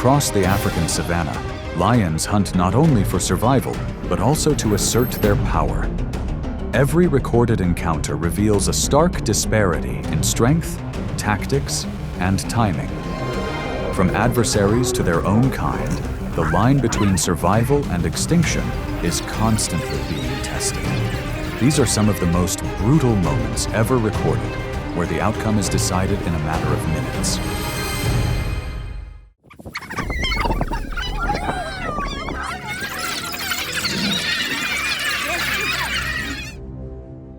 Across the African savanna, lions hunt not only for survival, but also to assert their power. Every recorded encounter reveals a stark disparity in strength, tactics, and timing. From adversaries to their own kind, the line between survival and extinction is constantly being tested. These are some of the most brutal moments ever recorded, where the outcome is decided in a matter of minutes.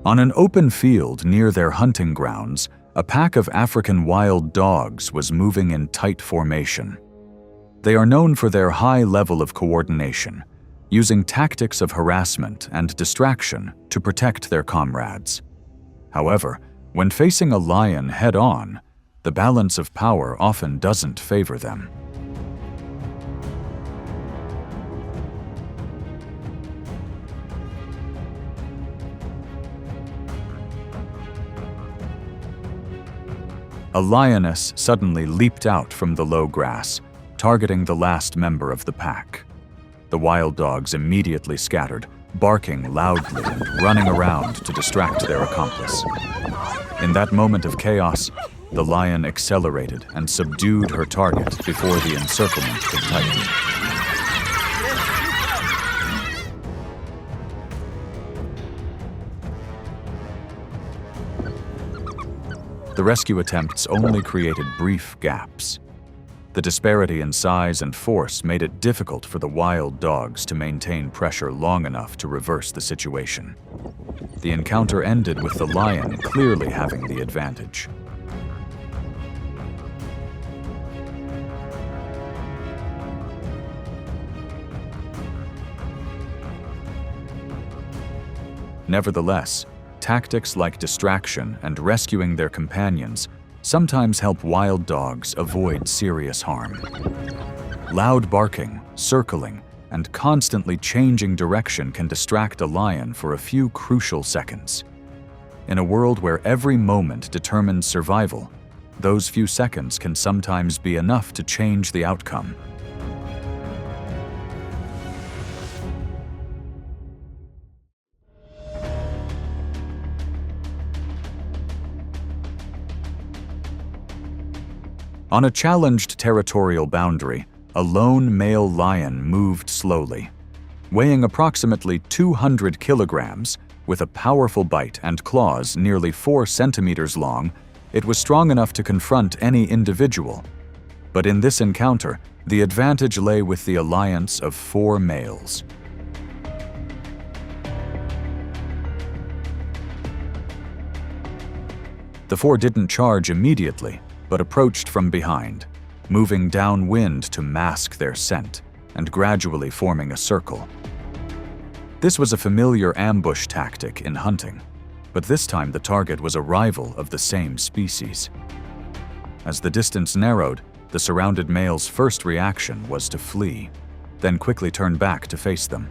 On an open field near their hunting grounds, a pack of African wild dogs was moving in tight formation. They are known for their high level of coordination, using tactics of harassment and distraction to protect their comrades. However, when facing a lion head-on, the balance of power often doesn't favor them. A lioness suddenly leaped out from the low grass, targeting the last member of the pack. The wild dogs immediately scattered, barking loudly and running around to distract their accomplice. In that moment of chaos, the lion accelerated and subdued her target before the encirclement could tighten. The rescue attempts only created brief gaps. The disparity in size and force made it difficult for the wild dogs to maintain pressure long enough to reverse the situation. The encounter ended with the lion clearly having the advantage. Nevertheless, tactics like distraction and rescuing their companions sometimes help wild dogs avoid serious harm. Loud barking, circling, and constantly changing direction can distract a lion for a few crucial seconds. In a world where every moment determines survival, those few seconds can sometimes be enough to change the outcome. On a challenged territorial boundary, a lone male lion moved slowly. Weighing approximately 200 kilograms, with a powerful bite and claws nearly 4 centimeters long, it was strong enough to confront any individual. But in this encounter, the advantage lay with the alliance of 4 males. The 4 didn't charge immediately, but approached from behind, moving downwind to mask their scent and gradually forming a circle. This was a familiar ambush tactic in hunting, but this time the target was a rival of the same species. As the distance narrowed, the surrounded male's first reaction was to flee, then quickly turn back to face them.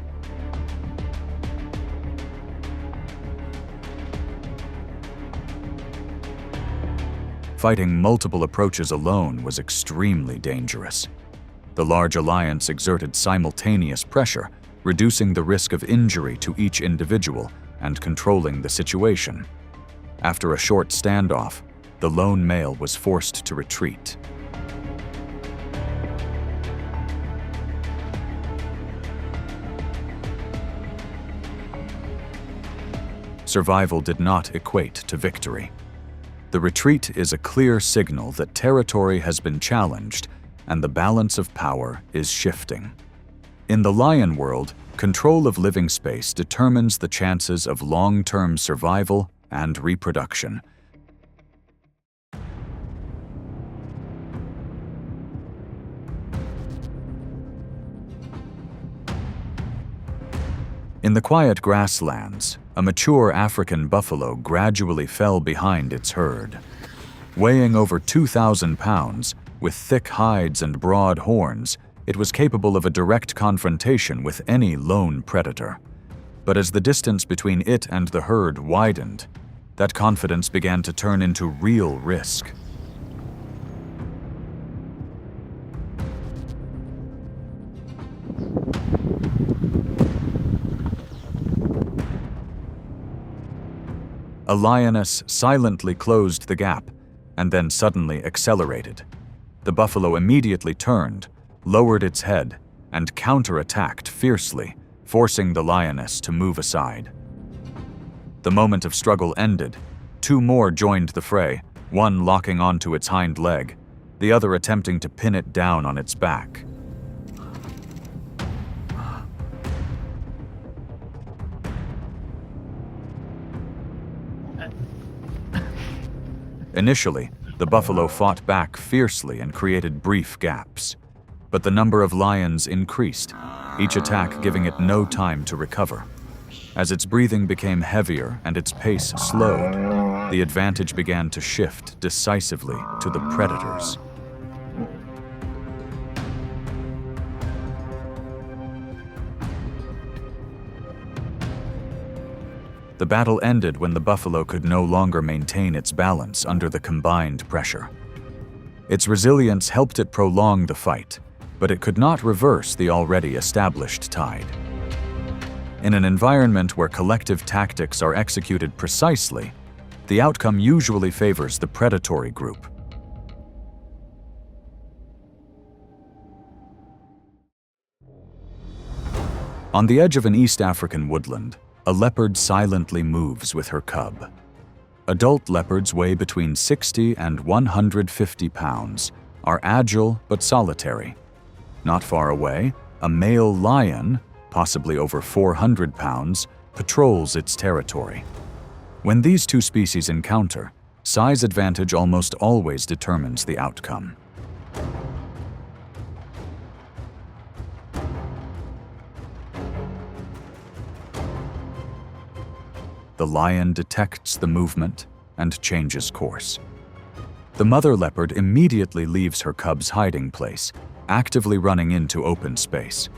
Fighting multiple approaches alone was extremely dangerous. The large alliance exerted simultaneous pressure, reducing the risk of injury to each individual and controlling the situation. After a short standoff, the lone male was forced to retreat. Survival did not equate to victory. The retreat is a clear signal that territory has been challenged and the balance of power is shifting. In the lion world, control of living space determines the chances of long-term survival and reproduction. In the quiet grasslands, a mature African buffalo gradually fell behind its herd. Weighing over 2,000 pounds, with thick hides and broad horns, it was capable of a direct confrontation with any lone predator. But as the distance between it and the herd widened, that confidence began to turn into real risk. A lioness silently closed the gap and then suddenly accelerated. The buffalo immediately turned, lowered its head, and counterattacked fiercely, forcing the lioness to move aside. The moment of struggle ended. Two more joined the fray, one locking onto its hind leg, the other attempting to pin it down on its back. Initially, the buffalo fought back fiercely and created brief gaps. But the number of lions increased, each attack giving it no time to recover. As its breathing became heavier and its pace slowed, the advantage began to shift decisively to the predators. The battle ended when the buffalo could no longer maintain its balance under the combined pressure. Its resilience helped it prolong the fight, but it could not reverse the already established tide. In an environment where collective tactics are executed precisely, the outcome usually favors the predatory group. On the edge of an East African woodland, a leopard silently moves with her cub. Adult leopards weigh between 60 and 150 pounds, are agile but solitary. Not far away, a male lion, possibly over 400 pounds, patrols its territory. When these two species encounter, size advantage almost always determines the outcome. The lion detects the movement and changes course. The mother leopard immediately leaves her cub's hiding place, actively running into open space.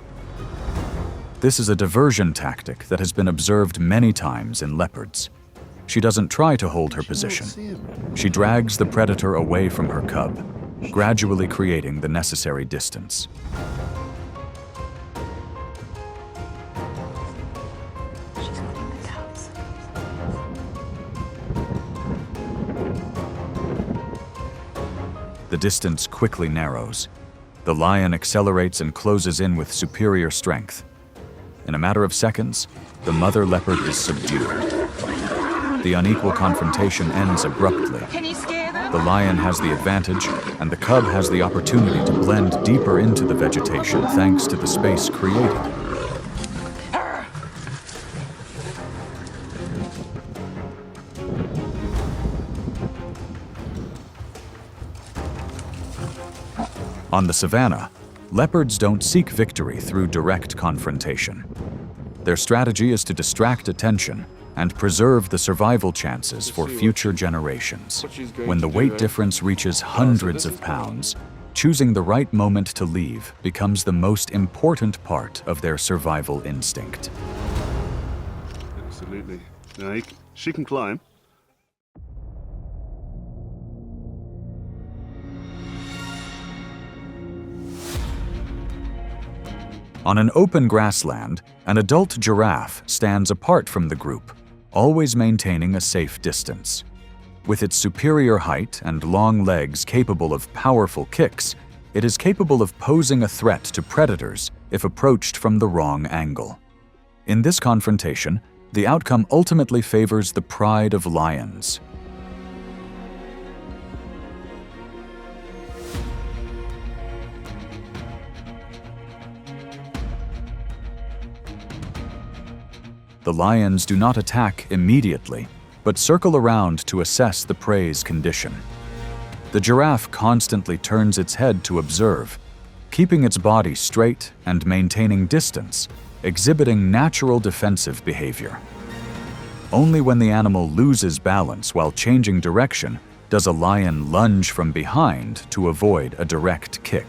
This is a diversion tactic that has been observed many times in leopards. She doesn't try to hold her position. She drags the predator away from her cub, gradually creating the necessary distance. The distance quickly narrows. The lion accelerates and closes in with superior strength. In a matter of seconds, the mother leopard is subdued. The unequal confrontation ends abruptly. The lion has the advantage, and the cub has the opportunity to blend deeper into the vegetation thanks to the space created. On the savanna, leopards don't seek victory through direct confrontation. Their strategy is to distract attention and preserve the survival chances for future generations. When the weight difference reaches hundreds of pounds, choosing the right moment to leave becomes the most important part of their survival instinct. Absolutely. Now, she can climb. On an open grassland, an adult giraffe stands apart from the group, always maintaining a safe distance. With its superior height and long legs capable of powerful kicks, it is capable of posing a threat to predators if approached from the wrong angle. In this confrontation, the outcome ultimately favors the pride of lions. The lions do not attack immediately, but circle around to assess the prey's condition. The giraffe constantly turns its head to observe, keeping its body straight and maintaining distance, exhibiting natural defensive behavior. Only when the animal loses balance while changing direction does a lion lunge from behind to avoid a direct kick.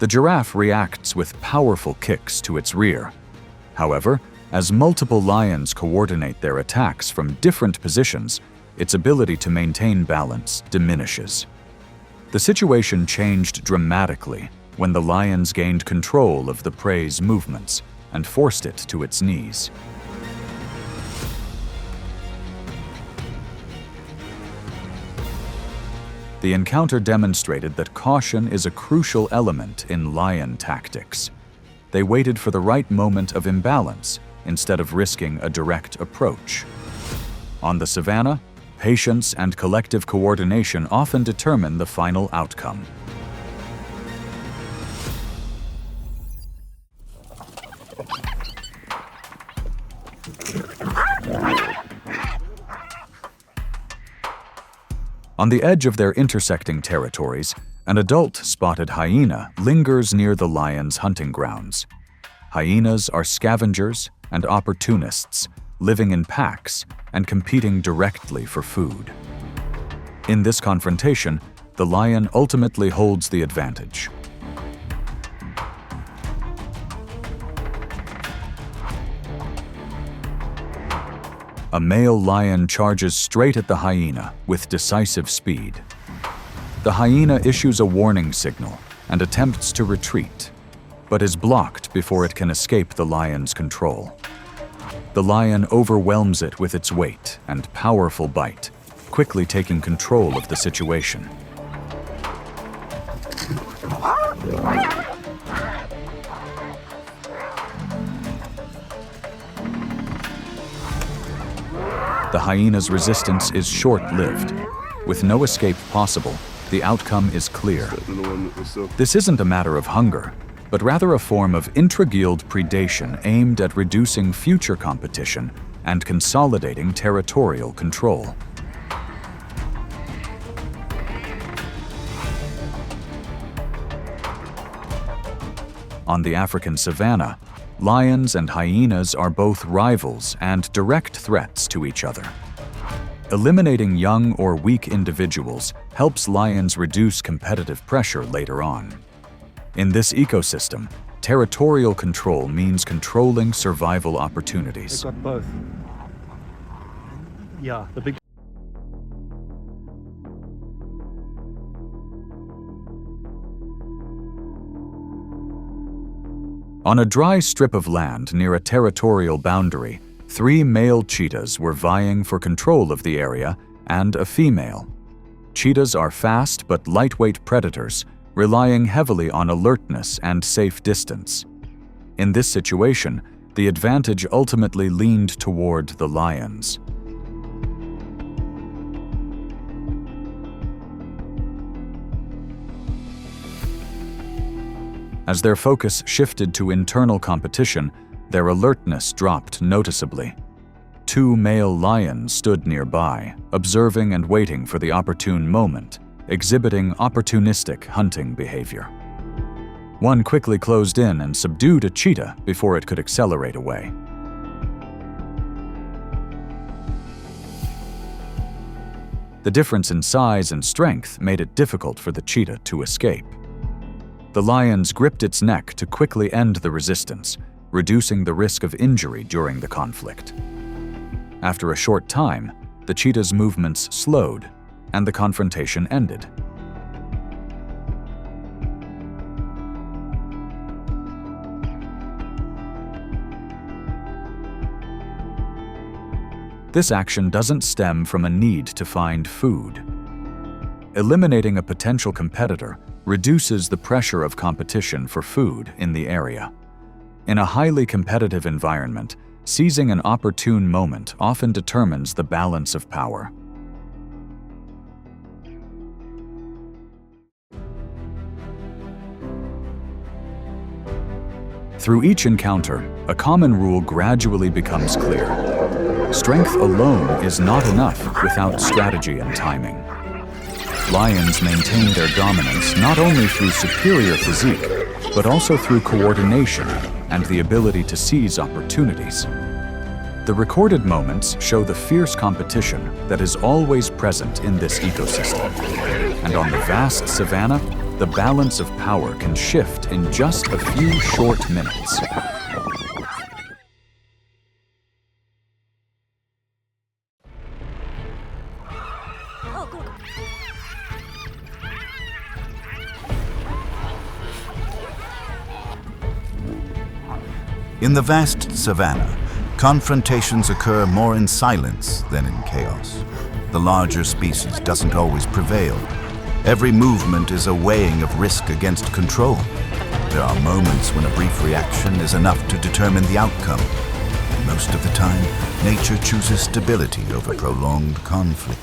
The giraffe reacts with powerful kicks to its rear. However, as multiple lions coordinate their attacks from different positions, its ability to maintain balance diminishes. The situation changed dramatically when the lions gained control of the prey's movements and forced it to its knees. The encounter demonstrated that caution is a crucial element in lion tactics. They waited for the right moment of imbalance instead of risking a direct approach. On the savanna, patience and collective coordination often determine the final outcome. On the edge of their intersecting territories, an adult-spotted hyena lingers near the lion's hunting grounds. Hyenas are scavengers and opportunists, living in packs and competing directly for food. In this confrontation, the lion ultimately holds the advantage. A male lion charges straight at the hyena with decisive speed. The hyena issues a warning signal and attempts to retreat, but is blocked before it can escape the lion's control. The lion overwhelms it with its weight and powerful bite, quickly taking control of the situation. The hyena's resistance is short-lived. With no escape possible, the outcome is clear. This isn't a matter of hunger, but rather a form of intra-guild predation aimed at reducing future competition and consolidating territorial control. On the African savanna, lions and hyenas are both rivals and direct threats to each other. Eliminating young or weak individuals helps lions reduce competitive pressure later on. In this ecosystem, territorial control means controlling survival opportunities. They've got both. Yeah, the big... On a dry strip of land near a territorial boundary, 3 male cheetahs were vying for control of the area and a female. Cheetahs are fast but lightweight predators, relying heavily on alertness and safe distance. In this situation, the advantage ultimately leaned toward the lions. As their focus shifted to internal competition, their alertness dropped noticeably. 2 male lions stood nearby, observing and waiting for the opportune moment, exhibiting opportunistic hunting behavior. One quickly closed in and subdued a cheetah before it could accelerate away. The difference in size and strength made it difficult for the cheetah to escape. The lions gripped its neck to quickly end the resistance, reducing the risk of injury during the conflict. After a short time, the cheetah's movements slowed, and the confrontation ended. This action doesn't stem from a need to find food. Eliminating a potential competitor reduces the pressure of competition for food in the area. In a highly competitive environment, seizing an opportune moment often determines the balance of power. Through each encounter, a common rule gradually becomes clear. Strength alone is not enough without strategy and timing. Lions maintain their dominance not only through superior physique, but also through coordination and the ability to seize opportunities. The recorded moments show the fierce competition that is always present in this ecosystem. And on the vast savanna, the balance of power can shift in just a few short minutes. In the vast savanna, confrontations occur more in silence than in chaos. The larger species doesn't always prevail. Every movement is a weighing of risk against control. There are moments when a brief reaction is enough to determine the outcome. And most of the time, nature chooses stability over prolonged conflict.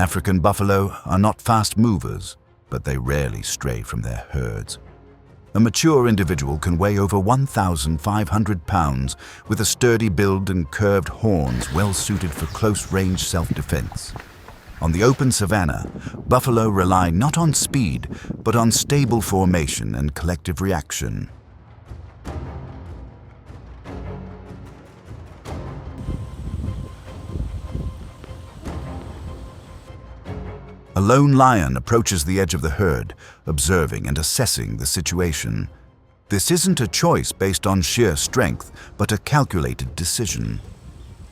African buffalo are not fast movers, but they rarely stray from their herds. A mature individual can weigh over 1,500 pounds with a sturdy build and curved horns well suited for close-range self-defense. On the open savanna, buffalo rely not on speed, but on stable formation and collective reaction. A lone lion approaches the edge of the herd, observing and assessing the situation. This isn't a choice based on sheer strength, but a calculated decision.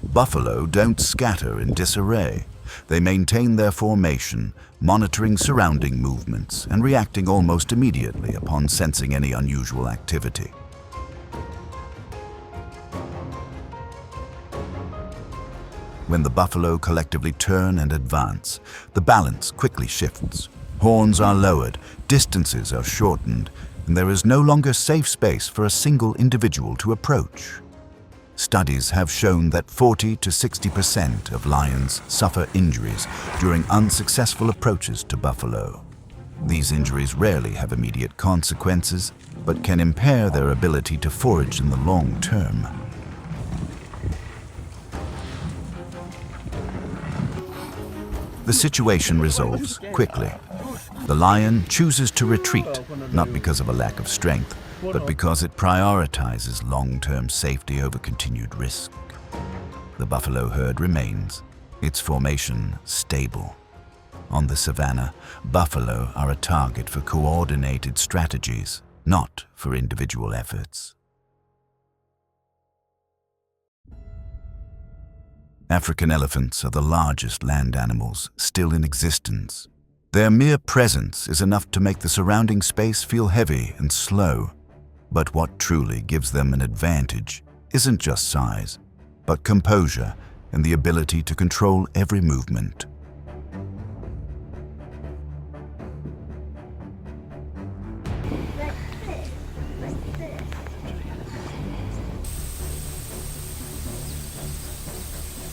Buffalo don't scatter in disarray. They maintain their formation, monitoring surrounding movements and reacting almost immediately upon sensing any unusual activity. When the buffalo collectively turn and advance, the balance quickly shifts. Horns are lowered, distances are shortened, and there is no longer safe space for a single individual to approach. Studies have shown that 40 to 60% of lions suffer injuries during unsuccessful approaches to buffalo. These injuries rarely have immediate consequences, but can impair their ability to forage in the long term. The situation resolves quickly. The lion chooses to retreat, not because of a lack of strength, but because it prioritizes long-term safety over continued risk. The buffalo herd remains, its formation stable. On the savanna, buffalo are a target for coordinated strategies, not for individual efforts. African elephants are the largest land animals still in existence. Their mere presence is enough to make the surrounding space feel heavy and slow. But what truly gives them an advantage isn't just size, but composure and the ability to control every movement.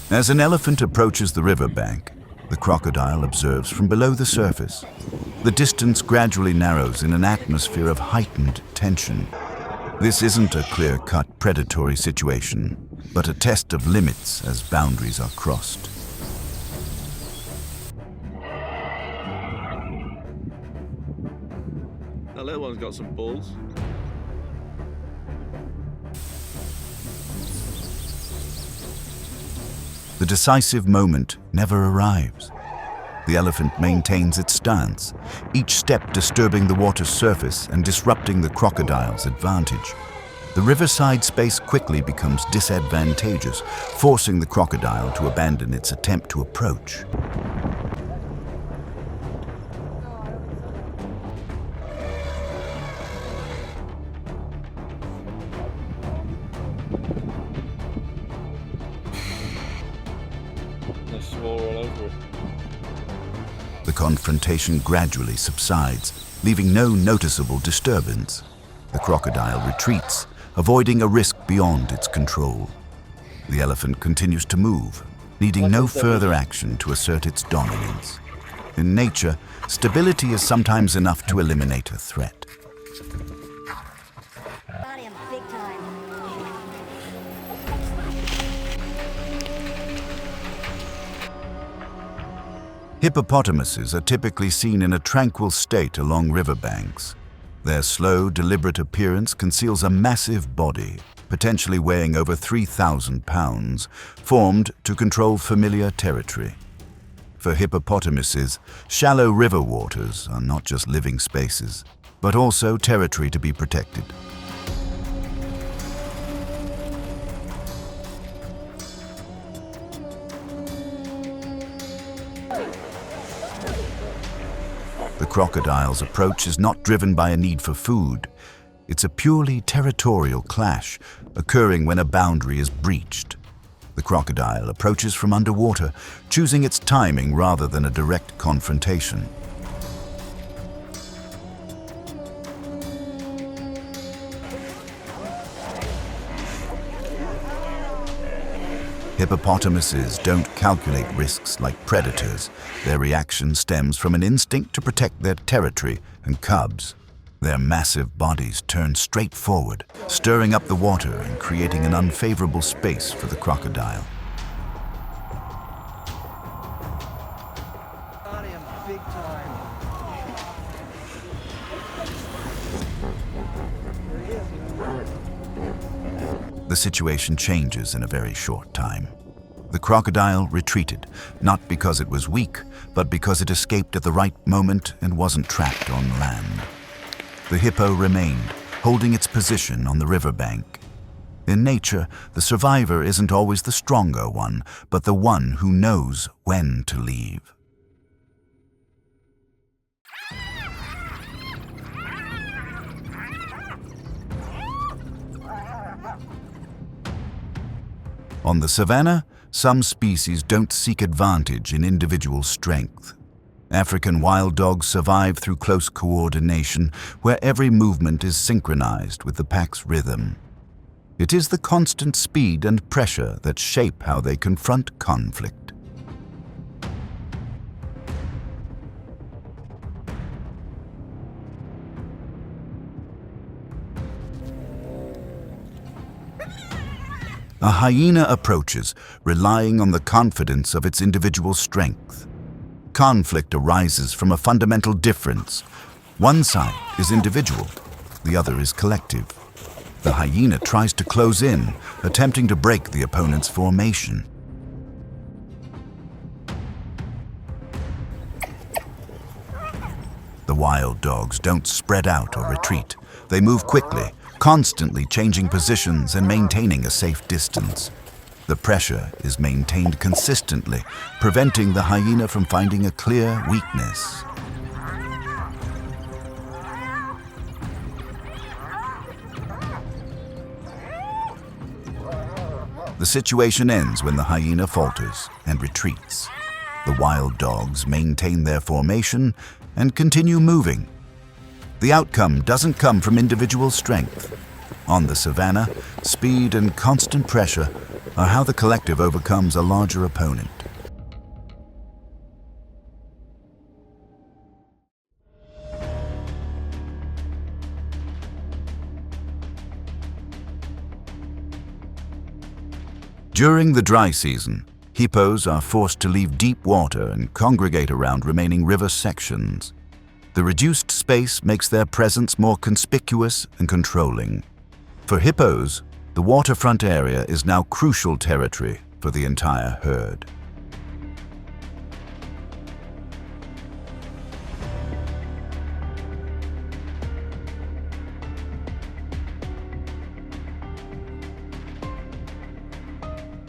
As an elephant approaches the riverbank, the crocodile observes from below the surface. The distance gradually narrows in an atmosphere of heightened tension. This isn't a clear-cut predatory situation, but a test of limits as boundaries are crossed. That little one's got some balls. The decisive moment never arrives. The elephant maintains its stance, each step disturbing the water's surface and disrupting the crocodile's advantage. The riverside space quickly becomes disadvantageous, forcing the crocodile to abandon its attempt to approach. The confrontation gradually subsides, leaving no noticeable disturbance. The crocodile retreats, avoiding a risk beyond its control. The elephant continues to move, needing no further action to assert its dominance. In nature, stability is sometimes enough to eliminate a threat. Hippopotamuses are typically seen in a tranquil state along riverbanks. Their slow, deliberate appearance conceals a massive body, potentially weighing over 3,000 pounds, formed to control familiar territory. For hippopotamuses, shallow river waters are not just living spaces, but also territory to be protected. crocodile's approach is not driven by a need for food. It's a purely territorial clash, occurring when a boundary is breached. The crocodile approaches from underwater, choosing its timing rather than a direct confrontation. Hippopotamuses don't calculate risks like predators. Their reaction stems from an instinct to protect their territory and cubs. Their massive bodies turn straight forward, stirring up the water and creating an unfavorable space for the crocodile. Big time. The situation changes in a very short time. The crocodile retreated, not because it was weak, but because it escaped at the right moment and wasn't trapped on land. The hippo remained, holding its position on the riverbank. In nature, the survivor isn't always the stronger one, but the one who knows when to leave. On the savanna, some species don't seek advantage in individual strength. African wild dogs survive through close coordination, where every movement is synchronized with the pack's rhythm. It is the constant speed and pressure that shape how they confront conflict. A hyena approaches, relying on the confidence of its individual strength. Conflict arises from a fundamental difference. One side is individual, the other is collective. The hyena tries to close in, attempting to break the opponent's formation. The wild dogs don't spread out or retreat. They move quickly, constantly changing positions and maintaining a safe distance. The pressure is maintained consistently, preventing the hyena from finding a clear weakness. The situation ends when the hyena falters and retreats. The wild dogs maintain their formation and continue moving. The outcome doesn't come from individual strength. On the savanna, speed and constant pressure are how the collective overcomes a larger opponent. During the dry season, hippos are forced to leave deep water and congregate around remaining river sections. The reduced space makes their presence more conspicuous and controlling. For hippos, the waterfront area is now crucial territory for the entire herd.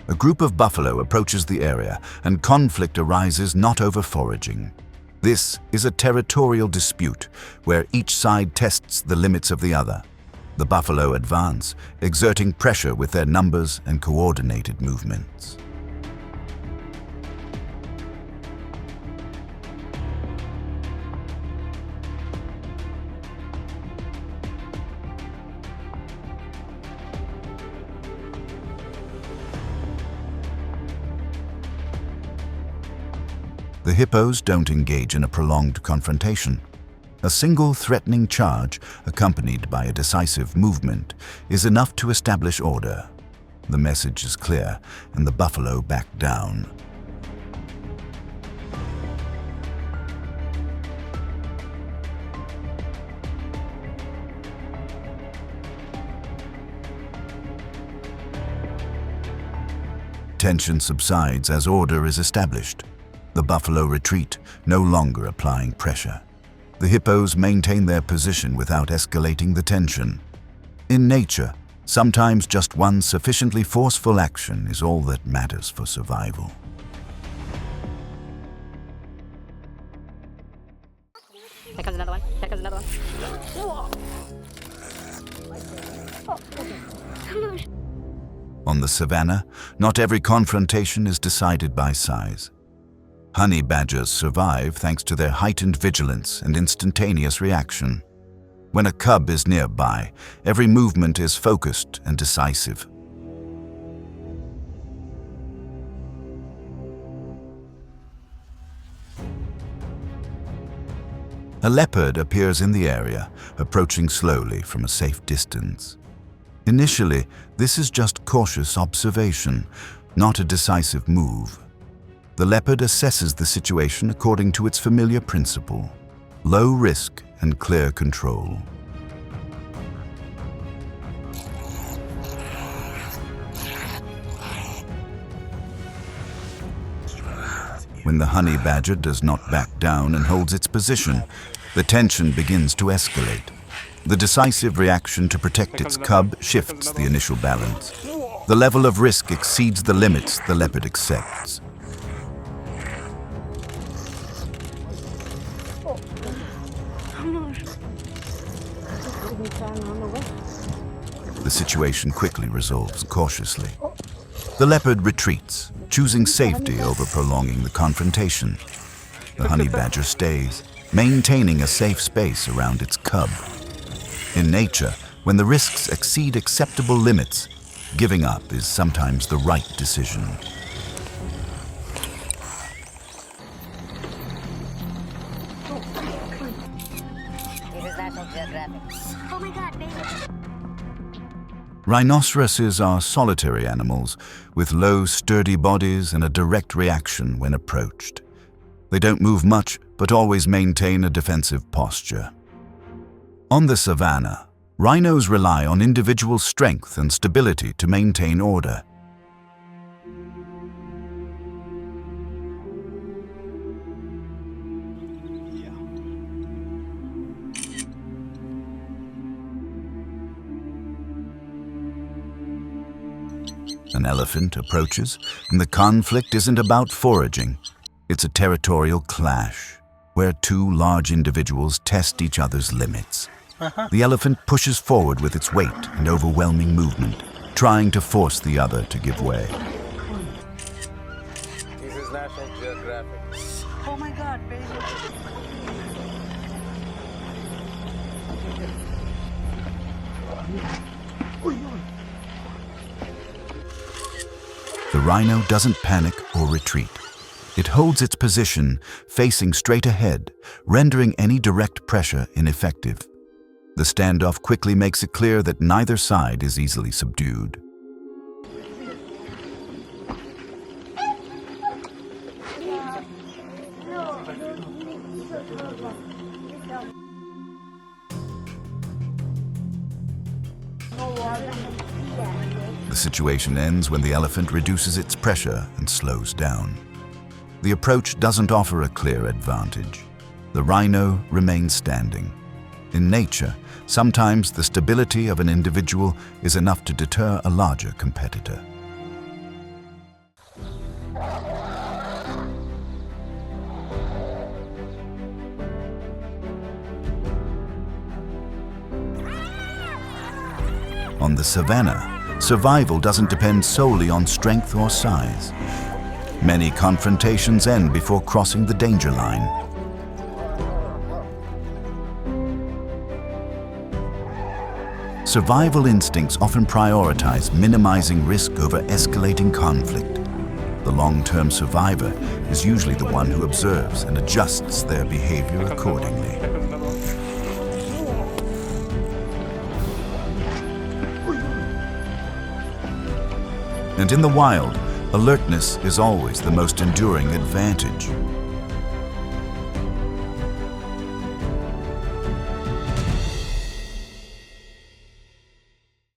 A group of buffalo approaches the area, and conflict arises not over foraging. This is a territorial dispute where each side tests the limits of the other. The buffalo advance, exerting pressure with their numbers and coordinated movements. The hippos don't engage in a prolonged confrontation. A single threatening charge, accompanied by a decisive movement, is enough to establish order. The message is clear, and the buffalo back down. Tension subsides as order is established. The buffalo retreat, no longer applying pressure. The hippos maintain their position without escalating the tension. In nature, sometimes just one sufficiently forceful action is all that matters for survival. Here comes another one. Here comes another one. On the savanna, not every confrontation is decided by size. Honey badgers survive thanks to their heightened vigilance and instantaneous reaction. When a cub is nearby, every movement is focused and decisive. A leopard appears in the area, approaching slowly from a safe distance. Initially, this is just cautious observation, not a decisive move. The leopard assesses the situation according to its familiar principle: low risk and clear control. When the honey badger does not back down and holds its position, the tension begins to escalate. The decisive reaction to protect its cub shifts the initial balance. The level of risk exceeds the limits the leopard accepts. The situation quickly resolves cautiously. The leopard retreats, choosing safety over prolonging the confrontation. The honey badger stays, maintaining a safe space around its cub. In nature, when the risks exceed acceptable limits, giving up is sometimes the right decision. This is National Geographic. Oh my God, baby. Rhinoceroses are solitary animals with low, sturdy bodies and a direct reaction when approached. They don't move much, but always maintain a defensive posture. On the savanna, rhinos rely on individual strength and stability to maintain order. An elephant approaches, and the conflict isn't about foraging. It's a territorial clash, where two large individuals test each other's limits. The elephant pushes forward with its weight and overwhelming movement, trying to force the other to give way. This is National Geographic. Oh my God, baby. The rhino doesn't panic or retreat. It holds its position, facing straight ahead, rendering any direct pressure ineffective. The standoff quickly makes it clear that neither side is easily subdued. The situation ends when the elephant reduces its pressure and slows down. The approach doesn't offer a clear advantage. The rhino remains standing. In nature, sometimes the stability of an individual is enough to deter a larger competitor. On the savanna, survival doesn't depend solely on strength or size. Many confrontations end before crossing the danger line. Survival instincts often prioritize minimizing risk over escalating conflict. The long-term survivor is usually the one who observes and adjusts their behavior accordingly. And in the wild, alertness is always the most enduring advantage.